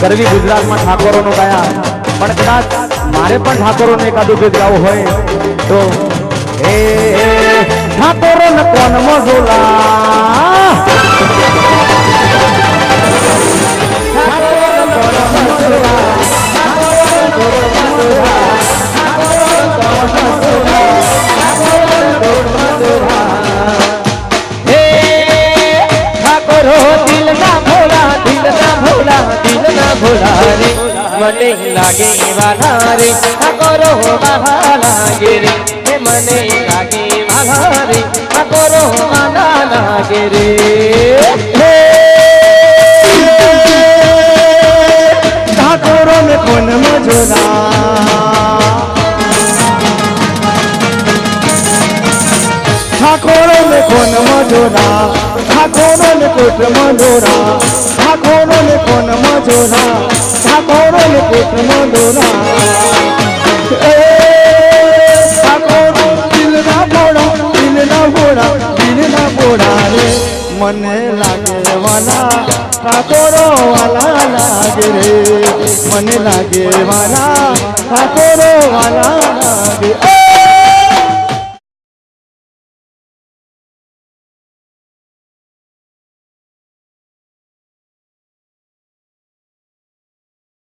ગરવી ગુજરાતમાં ઠાકોરોનો ગાયા, પણ કદાચ મારે પણ ઠાકોરોને એકાદું ગીત ગાવું હોય તો એ ઠાકોરો ને કોણ મજોલા મને લાગે વાલા રે ઠાકોરો વાલા લાગે રે મને લાગે વાલા રે ઠાકોરો વાલા લાગે રે ઠાકોરો ને કોણ મજોલા ઠાકોરો ને કોણ મજોલા ઠાકોરો ને કોટ મજોરા ઠાકોરો ને કોણ મજોરા ઠાકોરો ને કોટ મજોરા ઠાકોરો દિલ ના બોડા રે મને લાગે વાલા ઠાકોરો વાલા લાગે રે મને લાગે વાલા ઠાકોરો વાલા લાગે